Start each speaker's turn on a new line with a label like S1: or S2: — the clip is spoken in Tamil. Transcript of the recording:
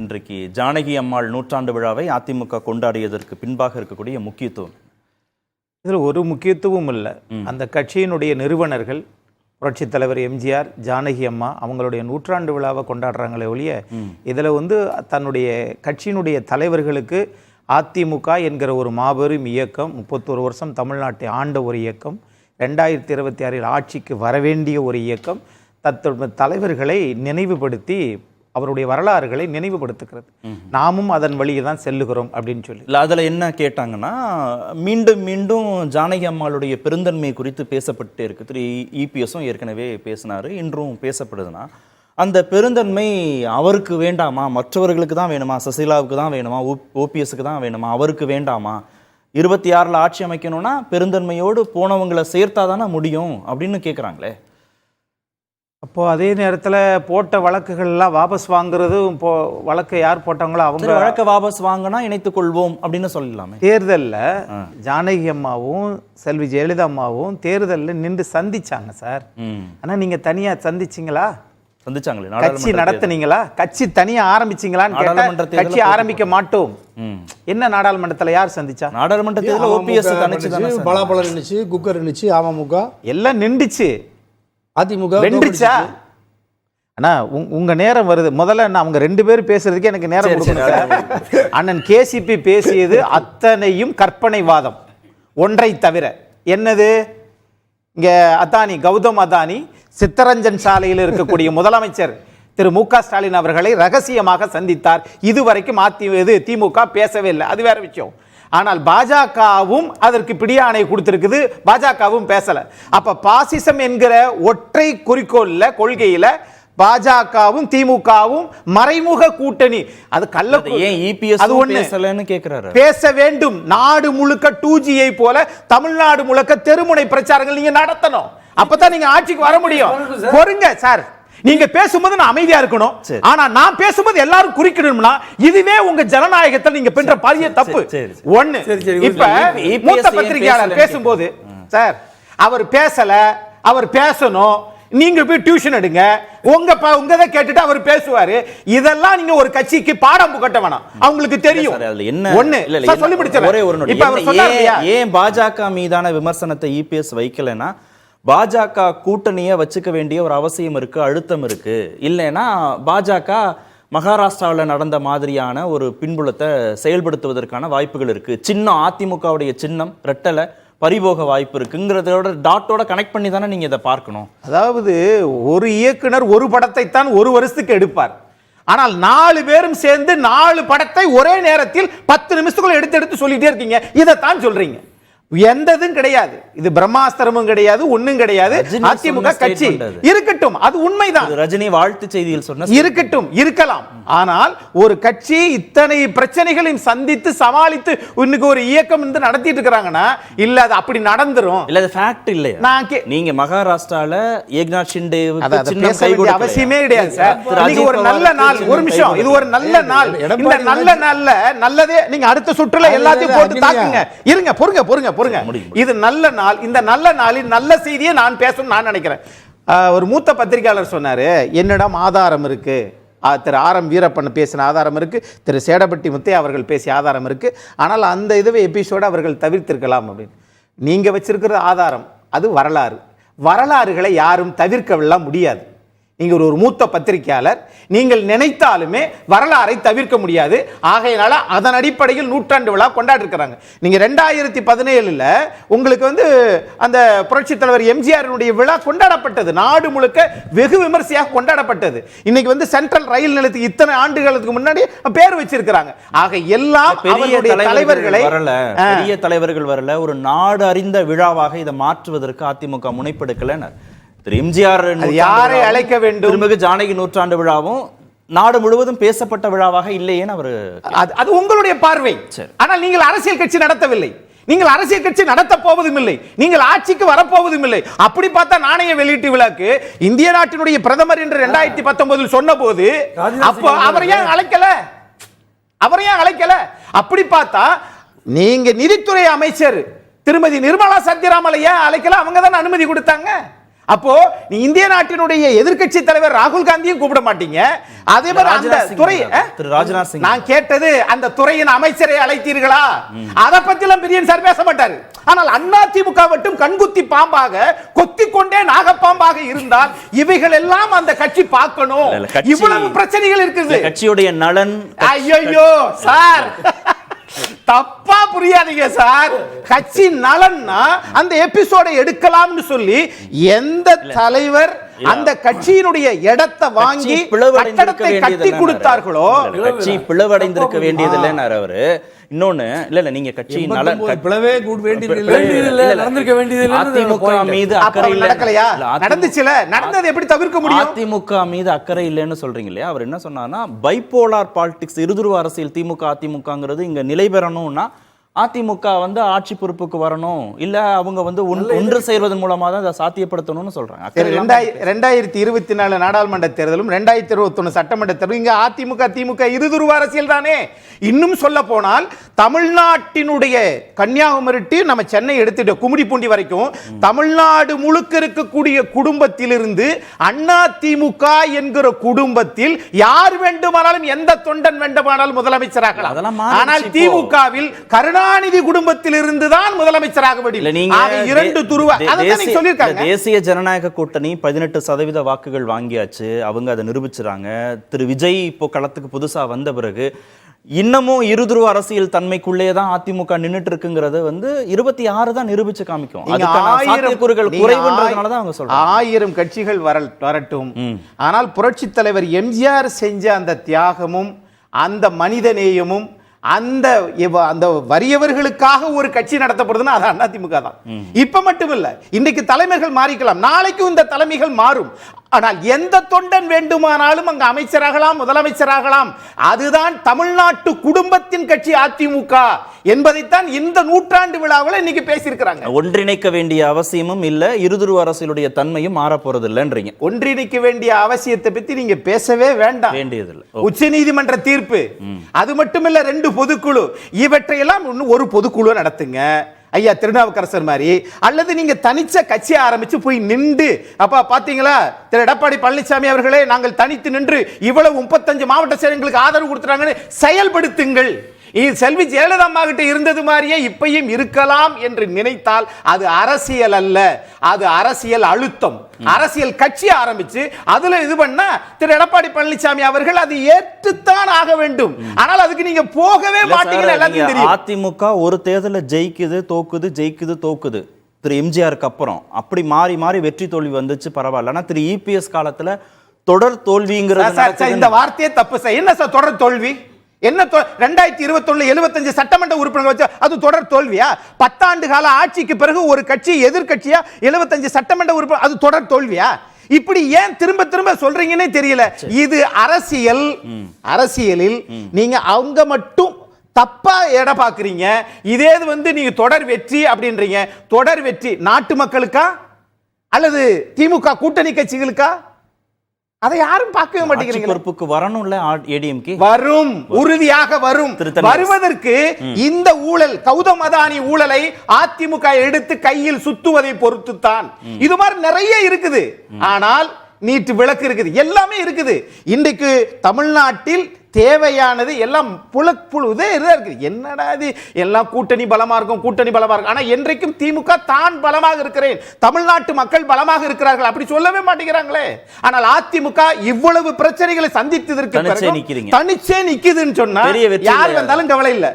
S1: இன்றைக்கு ஜானகி அம்மாள் நூற்றாண்டு விழாவை அதிமுக கொண்டாடியதற்கு பின்பாக இருக்கக்கூடிய முக்கியத்துவம்?
S2: இதில் ஒரு முக்கியத்துவம் இல்லை. அந்த கட்சியினுடைய நிறுவனர்கள் புரட்சித் தலைவர் எம்ஜிஆர், ஜானகி அம்மா அவங்களுடைய நூற்றாண்டு விழாவை கொண்டாடுறாங்களே ஒழிய இதில் தன்னுடைய கட்சியினுடைய தலைவர்களுக்கு அதிமுக என்கிற ஒரு மாபெரும் இயக்கம், 31 வருஷம் தமிழ்நாட்டை ஆண்ட ஒரு இயக்கம், 2026 ஆட்சிக்கு வரவேண்டிய ஒரு இயக்கம், தலைவர்களை நினைவுபடுத்தி அவருடைய வரலாறுகளை நினைவுபடுத்துகிறது. நாமும் அதன் வழியை தான் செல்லுகிறோம் அப்படின்னு சொல்லி.
S1: இல்லை, அதில் என்ன கேட்டாங்கன்னா, மீண்டும் மீண்டும் ஜானகி அம்மாளுடைய பெருந்தன்மை குறித்து பேசப்பட்டே இருக்கு. திரு இபிஎஸும் ஏற்கனவே பேசினார், இன்றும் பேசப்படுதுன்னா அந்த பெருந்தன்மை அவருக்கு வேண்டாமா, மற்றவர்களுக்கு தான் வேணுமா, சசிகலாவுக்கு தான் வேணுமா, ஓபிஎஸ்க்கு தான் வேணுமா, அவருக்கு வேண்டாமா? 26 ஆட்சி அமைக்கணும்னா பெருந்தன்மையோடு போனவங்களை சேர்த்தா தானே முடியும் அப்படின்னு கேட்குறாங்களே.
S2: அப்போது அதே நேரத்தில் போட்ட வழக்குகள்லாம் வாபஸ் வாங்குறதும் வழக்கை யார் போட்டாங்களோ அவங்க
S1: வழக்கை வாபஸ் வாங்கினா இணைத்துக் கொள்வோம் அப்படின்னு சொல்லலாமே.
S2: தேர்தலில் ஜானகி அம்மாவும் செல்வி ஜெயலலிதா அம்மாவும் தேர்தலில் நின்று சந்திச்சாங்க சார். ஆனால் நீங்கள் தனியாக சந்திச்சிங்களா?
S1: சந்திச்சாங்களே.
S2: கட்சி நடத்துனீங்களா? கட்சி தனியா ஆரம்பிச்சீங்களான்னு கேட்டா கட்சி ஆரம்பிக்க மாட்டோம். என்ன நாடாளுமன்றத்தில் யார் சந்திச்சா?
S1: நாடாளுமன்றத்தில் ஓபிஎஸ் தனிச்சு தானே,
S3: பலாபலம் இருந்துச்சு, குக்கர் இருந்துச்சு, அமமுக
S2: எல்லாம் நின்றுச்சு,
S3: அதிமுக
S2: வெண்டுச்சா. அண்ணா உங்க நேரம் வருது. முதல்ல அவங்க 2 பேரும் பேசுறதுக்கு எனக்கு நேரம் கொடுக்கணும். அண்ணன் கேசிபி பேசியது அத்தனையும் கற்பனைவாதம், ஒன்றை தவிர. என்னது? இங்க அதானி, கௌதம் அதானி சித்தரஞ்சன் சாலையில் இருக்கக்கூடிய முதலமைச்சர் திரு மு.க. ஸ்டாலின் அவர்களை ரகசியமாக சந்தித்தார். இதுவரைக்கும் திமுக பேசவே இல்லை, அது வேற விஷயம். ஆனால் பாஜகவும் அதற்கு பிடியாணை கொடுத்திருக்குது, பாஜகவும் பேசல. அப்ப பாசிசம் என்கிற ஒற்றை குறிக்கோள்ல, கொள்கையில பாஜகவும் திமுகவும் மறைமுக கூட்டணி. அது கள்ள.
S1: அது ஒண்ணு கேக்குறாரு.
S2: பேச வேண்டும். நாடு முழுக்க 2G போல தமிழ்நாடு முழுக்க தெருமுனை பிரச்சாரங்கள் நீங்க நடத்தணும். அப்பதான் நீங்க ஆட்சிக்கு வர முடியும். பொறுங்க சார், நீங்க பேசும்போது நான் அமைதியா இருக்கணும். ஆனா நான் பேசும்போது எல்லாரும் குறிக்கணும்னா இதுவே உங்க ஜனநாயகத்தை நீங்க பண்ற பாரிய தப்பு. ஒண்ணு. இப்ப மூத்த பத்திரிகையாளர் பேசும்போது சார் அவர் பேசல, அவர் பேசணும், நீங்க போய் டியூஷன் எடுங்க, உங்கதை கேட்டுட்டு அவர் பேசுவாரு. இதெல்லாம் நீங்க ஒரு கட்சிக்கு பாடம் புகட்ட வேணாம், அவங்களுக்கு தெரியும். ஒண்ணு சொல்லி முடிச்சேன்.
S1: ஏன் பாஜக மீதான விமர்சனத்தை இபிஎஸ் வைக்கலன்னா, பாஜக கூட்டணியை வச்சுக்க வேண்டிய ஒரு அவசியம் இருக்கு, அழுத்தம் இருக்கு. இல்லைன்னா பாஜக மகாராஷ்டிராவில் நடந்த மாதிரியான ஒரு பின்புலத்தை செயல்படுத்துவதற்கான வாய்ப்புகள் இருக்கு. சின்னம், அதிமுகவுடைய சின்னம் ரெட்டலை பறிபோக வாய்ப்பு இருக்குங்கிறதோட டாட்டோட கனெக்ட் பண்ணி தானே நீங்க இதை பார்க்கணும்.
S2: அதாவது ஒரு இயக்குனர் ஒரு படத்தை தான் ஒரு வருஷத்துக்கு எடுப்பார். ஆனால் 4 பேரும் சேர்ந்து 4 படத்தை ஒரே நேரத்தில் 10 நிமிஷத்துக்குள்ள எடுத்து சொல்லிட்டே இருக்கீங்க. இதைத்தான் சொல்றீங்க. எந்ததும் கிடையாது, இது பிரம்மாஸ்திரமும் கிடையாது, ஒண்ணும் கிடையாது. அதிமுக கட்சி இருக்கட்டும், அது உண்மைதான்.
S1: ரஜினி வாழ்த்து செய்தியில் சொன்ன
S2: இருக்கட்டும், இருக்கலாம். ஆனால் ஒரு கட்சி இத்தனை பிரச்சனைகளையும் சந்தித்து சமாளித்து இன்னைக்கு ஒரு இயக்கம் நடத்திட்டு இருக்காங்கன்னா, இல்ல அது அப்படி நடந்துரும்.
S1: இல்ல அது ஃபேக்ட் இல்லையா? நீங்க மகாராஷ்டிரால ஏக்நாத் ஷிண்டே
S2: அவசியமே கிடையாது சார். இன்னைக்கு ஒரு நல்ல நாள், ஒரு நிமிஷம், இது ஒரு நல்ல நாள். இந்த நல்ல நாள்ல நல்லதே நீங்க அடுத்த சுற்றுல எல்லாத்தையும் போட்டு தாக்குங்க. இருங்க, பொறுங்க. இது நல்ல நாள். இந்த நல்ல நாளில் நல்ல செய்தியை நான் பேசணும் நான் நினைக்கிறேன். ஒரு மூத்த பத்திரிகையாளர் சொன்னாரு, என்னிடம் ஆதாரம் இருக்கு, திரு ஆர்.எம். வீரப்பன் பேசின ஆதாரம் இருக்கு, திரு சேடபட்டி முத்தையா அவர்கள் பேசிய ஆதாரம் இருக்கு, ஆனால் அந்த இதுவே எபிசோட அவர்கள் தவிர்த்திருக்கலாம் அப்படின்னு. நீங்க வச்சிருக்கிற ஆதாரம் அது வரலாறு. வரலாறுகளை யாரும் தவிர்க்கவில்லை முடியாது. நீங்கள் ஒரு மூத்த பத்திரிகையாளர், நீங்கள் நினைத்தாலுமே வரலாறை தவிர்க்க முடியாது. ஆகையினால அதன் அடிப்படையில் நூற்றாண்டு விழா கொண்டாடிருக்கிறாங்க. நீங்கள் 2017 உங்களுக்கு அந்த புரட்சித் தலைவர் எம்ஜிஆருடைய விழா கொண்டாடப்பட்டது, நாடு முழுக்க வெகு விமர்சையாக கொண்டாடப்பட்டது. இன்னைக்கு சென்ட்ரல் ரயில் நிலையத்துக்கு இத்தனை ஆண்டுகளுக்கு முன்னாடி பேர் வச்சிருக்கிறாங்க. ஆக எல்லாம் தலைவர்களை
S1: பெரிய தலைவர்கள் வரல, ஒரு நாடு அறிந்த விழாவாக இதை மாற்றுவதற்கு அதிமுக முனைப்பெடுக்கல. எம்ஜிஆர்
S2: யாரை அழைக்க வேண்டும்?
S1: திருமிகு ஜானகி நூற்றாண்டு விழாவும் நாடு முழுவதும் பேசப்பட்ட விழாவாக இல்லையேன்னு அவரு.
S2: அது உங்களுடைய பார்வை. ஆனால் நீங்கள் அரசியல் கட்சி நடத்தவில்லை, நீங்கள் அரசியல் கட்சி நடத்த போவதும் இல்லை, நீங்கள் ஆட்சிக்கு வரப்போவதும் இல்லை. அப்படி பார்த்தா நாணய வெளியீட்டு விழாக்கு இந்திய நாட்டினுடைய பிரதமர் என்று 2019 சொன்ன போது அப்போ அவரை ஏன் அழைக்கல? அப்படி பார்த்தா நீங்க நிதித்துறை அமைச்சர் திருமதி நிர்மலா சத்யராமலை ஏன் அழைக்கல? அவங்க தான் அனுமதி கொடுத்தாங்க. அப்போ நீ இந்திய நாட்டினுடைய எதிர்க்கட்சி தலைவர் ராகுல் காந்தியும் கூப்பிட மாட்டீங்க. அதே மாதிரி அந்த துறை
S1: திரு ராஜ்நாத் சிங்,
S2: நான் கேட்டது அந்த துறையின் அமைச்சரை அழைத்தீர்களா? அத பத்திலாம் பிரியன் சார் பேச மாட்டாரு. ஆனால் அதிமுக மட்டும் கண்குத்தி பாம்பாக கொத்திக்கொண்டே நாகப்பாம்பாக இருந்தால் இவைகள் எல்லாம் அந்த கட்சி பார்க்கணும். இவ்வளவு பிரச்சனைகள் இருக்குது.
S1: கட்சியுடைய நலன்.
S2: ஐயோ சார், தப்பா புரியாதீங்க சார். கட்சி நலன்னா அந்த எபிசோடை எடுக்கலாம்னு சொல்லி எந்த தலைவர் அந்த கட்சியினுடைய இடத்தை வாங்கி கட்டடத்தை கட்டி கொடுத்தார்களோ,
S1: கட்சி பிளவடைந்திருக்க வேண்டியதில்லைன்னாரு அவரு. இன்னொன்னு இல்ல நீங்க கட்சி நலன்
S3: பிளவே கூட வேண்டியதில்லை, நடந்திருக்க வேண்டியதில்லை.
S1: அதிமுக மீது அக்கறை இல்ல,
S2: நடக்கலையா? நடந்துச்சுல, நடந்தது எப்படி தவிர்க்க முடியும்?
S1: அதிமுக மீது அக்கறை இல்லைன்னு சொல்றீங்க இல்லையா? அவர் என்ன சொன்னார்னா, பைபோலார் பாலிடிக்ஸ், இருதுருவ அரசியல் திமுக அதிமுகங்கிறது இங்க நிலை பெறணும்னா அதிமுக வந்து ஆட்சி பொறுப்புக்கு வரணும், இல்ல அவங்க வந்து ஒன்று சேர்வதன் மூலமா தான் அதை சாத்தியப்படுத்தணும்னு சொல்றாங்க.
S2: 2024 நாடாளுமன்ற தேர்தலும் 2021 சட்டமன்ற தேர்தலும் இங்க அதிமுக திமுக இருதுருவ அரசியல் தானே. இன்னும் சொல்ல போனால் தமிழ்நாட்டினுடைய கன்னியாகுமரி டு நம்ம சென்னை எடுத்துட்டு கும்மிடிப்பூண்டி வரைக்கும் தமிழ்நாடு முழுக்க இருக்கக்கூடிய குடும்பத்திலிருந்து அண்ணா திமுக என்கிற குடும்பத்தில் யார் வேண்டுமானாலும் எந்த தொண்டன் வேண்டுமானாலும் முதலமைச்சராகலாம். ஆனால் திமுகவில் கருணாநிதி குடும்பத்தில் இருந்து தான் முதலமைச்சராக முடியும். இரண்டு துருவ.
S1: தேசிய ஜனநாயக கூட்டணி 18% வாக்குகள் வாங்கியாச்சு, அவங்க அதை நிரூபிச்சுறாங்க. திரு விஜய் இப்போ களத்துக்கு புதுசா வந்த பிறகு இன்னமும் இருதுருவ அரசியல் தன்மைக்குள்ளே தான் அதிமுக நின்னுட்டு இருக்குங்கிறது வந்து 26 தான் நிரூபிச்சு காமிக்கும். குறைவுன்றதுனால தான் அவங்க சொல்றாங்க
S2: 1000 கட்சிகள் வரட்டும். ஆனால் புரட்சி தலைவர் எம்ஜிஆர் செஞ்ச அந்த தியாகமும் அந்த மனிதநேயமும் அந்த வறியவர்களுக்காக ஒரு கட்சி நடத்தப்படுதுன்னா அது அதிமுக தான். இப்ப மட்டும் இல்ல, இன்றைக்கு தலைமைகள் மாறிக்கலாம், நாளைக்கும் இந்த தலைமைகள் மாறும். ஆனால் எந்த தொண்டன் வேண்டுமானாலும் அங்க அமைச்சராகலாம், முதலமைச்சராகலாம். அதுதான் தமிழ்நாட்டு குடும்பத்தின் கட்சி அதிமுக என்பதைத்தான் இந்த நூற்றாண்டு விழாவில் இன்னைக்கு பேசியிருக்கிறாங்க.
S1: ஒன்றிணைக்க வேண்டிய அவசியமும் இல்ல, இருதுருவ அரசியலுடைய தன்மையும் மாற போறது இல்லைன்றீங்க.
S2: ஒன்றிணைக்க வேண்டிய அவசியத்தை பத்தி நீங்க பேசவே வேண்டாம்,
S1: வேண்டியதில்லை.
S2: உச்ச நீதிமன்ற தீர்ப்பு அது மட்டுமில்ல, 2 பொதுக்குழு, இவற்றையெல்லாம் ஒரு பொதுக்குழு நடத்துங்க ஐயா திருநாவுக்கரசர் மாதிரி, அல்லது நீங்க தனிச்ச கட்சி ஆரம்பிச்சு போய் நின்று அப்ப பாத்தீங்களா திரு எடப்பாடி பழனிசாமி அவர்களே, நாங்கள் தனித்து நின்று இவ்வளவு 35 மாவட்ட செயலர்களுக்கு ஆதரவு கொடுத்துறாங்கன்னு செயல்படுத்துங்கள். செல்வி ஜெயலலிதா கிட்ட இருந்தது மாதிரியே இப்பையும் இருக்கலாம் என்று நினைத்தால் அது அரசியல் அல்ல, அது அரசியல் அழுத்தம். அரசியல் கட்சி ஆரம்பிச்சு அதுல இது பண்ணா திரு எடப்பாடி பழனிசாமி அவர்கள் அது ஏற்றுத்தான் ஆக வேண்டும். ஆனால் அதுக்கு நீங்க போகவே மாட்டீங்க.
S1: அதிமுக ஒரு தேர்தல ஜெயிக்குது தோக்குது, ஜெயிக்குது தோக்குது. திரு எம்ஜிஆருக்கு அப்புறம் அப்படி மாறி மாறி வெற்றி தோல்வி வந்துச்சு, பரவாயில்ல. ஆனா திரு இபிஎஸ் காலத்துல தொடர் தோல்விங்கிறது
S2: இந்த வார்த்தையே தப்பு சார். என்ன சார் தொடர் தோல்வி? என்ன 2021 75 சட்டமன்ற உறுப்பினர்கள் வச்சு அது தொடர் தோல்வியா? 10 ஆண்டு கால ஆட்சிக்கு பிறகு ஒரு கட்சி எதிர்கட்சியா 75 சட்டமன்ற உறுப்பினர், அது தொடர் தோல்வியா? இப்படி ஏன் திரும்ப திரும்ப சொல்றீங்கன்னே தெரியல. இது அரசியல். அரசியலில் நீங்க அவங்க மட்டும் தப்பா எடை பாக்குறீங்க. இதே வந்து நீங்க தொடர் வெற்றி அப்படின்றீங்க. தொடர் வெற்றி நாட்டு மக்களுக்கா அல்லது திமுக கூட்டணி கட்சிகளுக்கா? அதை யாரும் பார்க்கவே மாட்டேங்கிறீங்க.
S1: பொறுப்புக்கு வரணும்ல ஏடிஎம்கே
S2: வரும், உறுதியாக வரும். வருவதற்கு இந்த ஊழல், கௌதம் அதானி ஊழலை அதிமுக எடுத்து கையில் சுத்துவதை பொறுத்துத்தான். இது மாதிரி நிறைய இருக்குது. ஆனால் நீட்டு விளக்கு இருக்குது, எல்லாமே இருக்குது. இன்றைக்கு தமிழ்நாட்டில் தேவையானது எல்லாம் புழுதே இருக்கு. என்னடா இது எல்லாம் கூட்டணி பலமா இருக்கும், கூட்டணி பலமா இருக்கும். ஆனா என்றைக்கும் திமுக தான் பலமாக இருக்கிறேன், தமிழ்நாட்டு மக்கள் பலமாக இருக்கிறார்கள் அப்படி சொல்லவே மாட்டேங்கிறாங்களே. ஆனால் அதிமுக இவ்வளவு பிரச்சனைகளை சந்தித்ததற்கு தனிச்சே நிக்குதுன்னு சொன்னா யார் வந்தாலும் கவலை இல்லை.